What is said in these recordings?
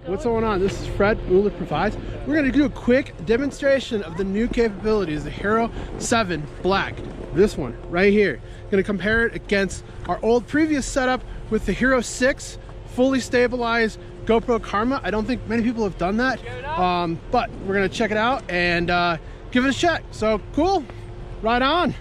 What's going on? This is Fred, Mueller Provides. We're going to do a quick demonstration of the new capabilities, the Hero 7 Black. This one right here. Going to compare it against our old previous setup with the Hero 6 fully stabilized GoPro Karma. I don't think many people have done that, but we're going to check it out and give it a check. So cool, right on.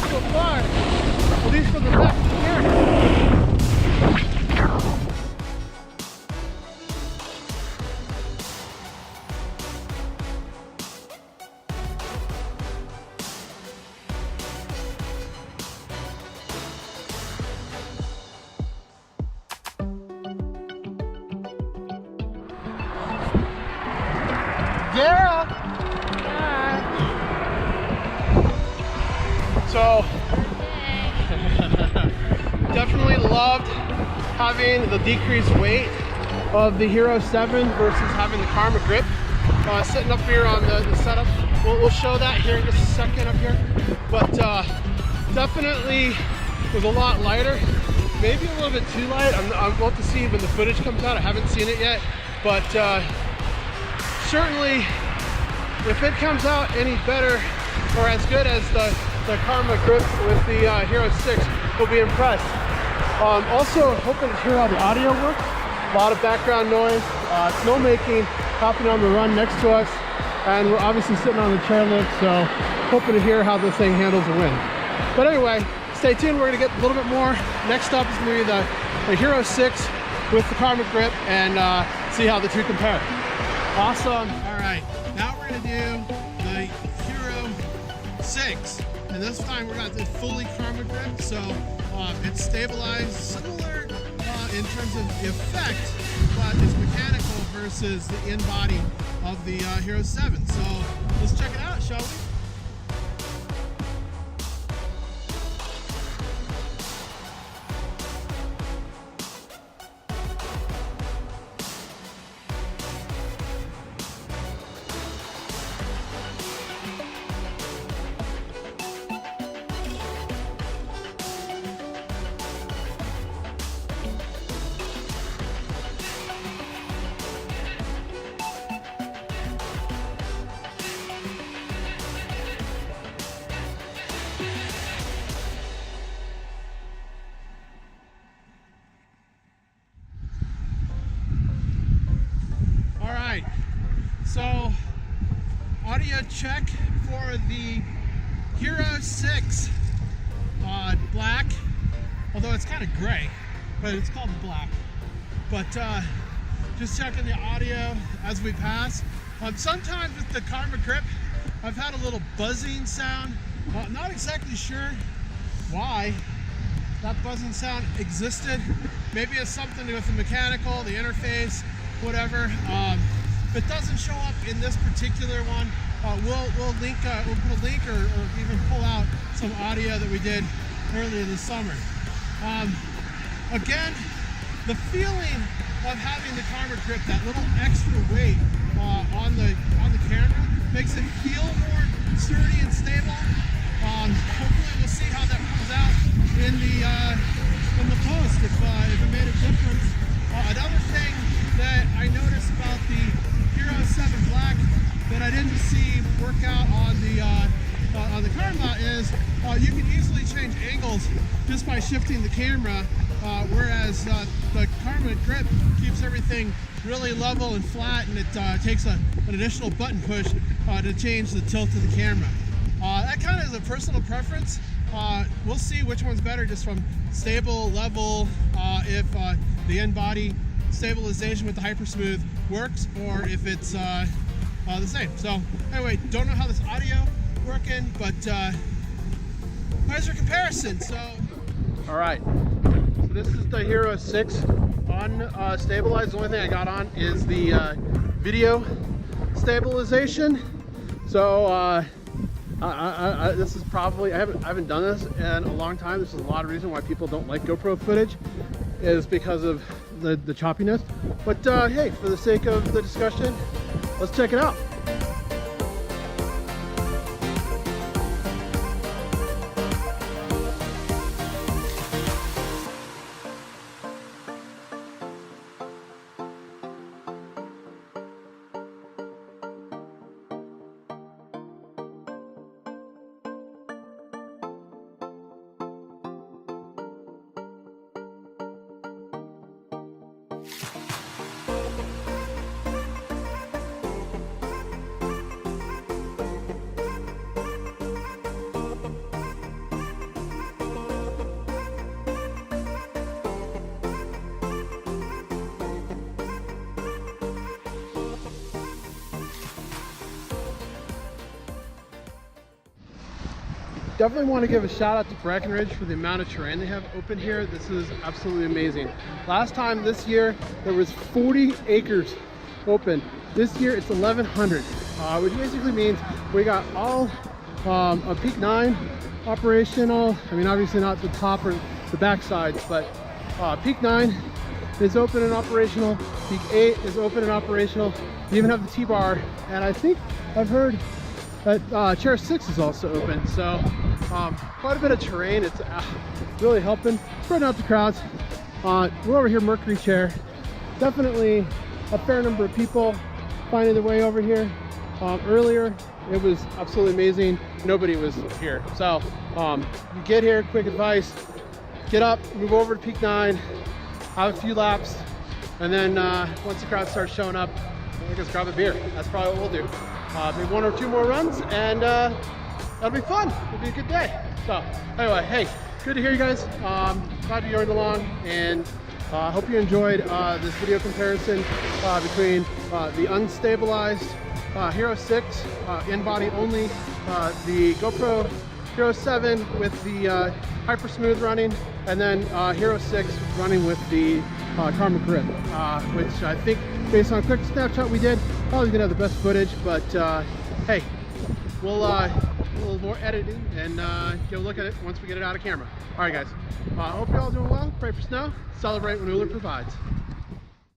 So far, at least from the back of the camera. Yeah. So, definitely loved having the decreased weight of the Hero 7 versus having the Karma grip. Sitting up here on the setup, we'll show that here in just a second up here. But definitely was a lot lighter, maybe a little bit too light. I'll have to see when the footage comes out. I haven't seen it yet, but certainly if it comes out any better or as good as the Karma grip with the Hero 6, we'll be impressed. Also hoping to hear how the audio works. A lot of background noise, snowmaking happening on the run next to us, and we're obviously sitting on the chairlift, so hoping to hear how this thing handles the wind. But anyway, stay tuned. We're going to get a little bit more. Next up is going to be the Hero 6 with the Karma grip and see how the two compare. Awesome. All right, now we're going to do the Hero 6. And this time we're got the fully Karma grip, so it's stabilized, similar in terms of the effect, but it's mechanical versus the in-body of the Hero 7. So let's check it out, shall we? So, audio check for the Hero 6 Black, although it's kind of gray, but it's called Black. But just checking the audio as we pass. Sometimes with the Karma grip, I've had a little buzzing sound. Not exactly sure why that buzzing sound existed. Maybe it's something with the mechanical, the interface, whatever. If it doesn't show up in this particular one, we'll link, we'll put a link or even pull out some audio that we did earlier this summer. Again, the feeling of having the Karma grip, that little extra weight on the camera, makes it feel more sturdy and stable. Hopefully we'll see how that comes out in the post if it made a difference. Another thing that I noticed about the Hero 7 Black that I didn't see work out on the Karma is you can easily change angles just by shifting the camera, whereas the Karma grip keeps everything really level and flat, and it takes an additional button push to change the tilt of the camera. That kind of is a personal preference. We'll see which one's better just from stable, level, if the end body stabilization with the hyper smooth works, or if it's the same. So anyway, don't know how this audio working, but here's your comparison. So all right, so this is the Hero 6 unstabilized. The only thing I got on is the video stabilization. So this is probably, I haven't done this in a long time. This is a lot of reason why people don't like GoPro footage, is because of the choppiness. But hey, for the sake of the discussion, let's check it out. Definitely want to give a shout out to Breckenridge for the amount of terrain they have open here. This is absolutely amazing. Last time this year, there was 40 acres open. This year it's 1,100, which basically means we got all of Peak 9 operational. I mean, obviously not the top or the back sides, but Peak 9 is open and operational. Peak 8 is open and operational. You even have the T-bar, and I think I've heard that Chair 6 is also open. So quite a bit of terrain. It's really helping spreading out the crowds. We're over here, Mercury Chair. Definitely a fair number of people finding their way over here. Earlier, it was absolutely amazing. Nobody was here. So you get here, quick advice, get up, move over to Peak 9, have a few laps, and then once the crowd starts showing up, I guess grab a beer. That's probably what we'll do. Maybe 1 or 2 more runs, and that'll be fun. It'll be a good day. So anyway, hey, good to hear you guys. Glad you joined along, and hope you enjoyed this video comparison between the unstabilized Hero 6 in-body only, the GoPro Hero 7 with the hyper smooth running, and then Hero 6 running with the Karma grip, which I think, based on a quick snapshot we did, probably gonna have the best footage. But hey, we'll a little more editing and get a look at it once we get it out of camera. All right, guys. Hope you're all doing well. Pray for snow. Celebrate when Uller provides.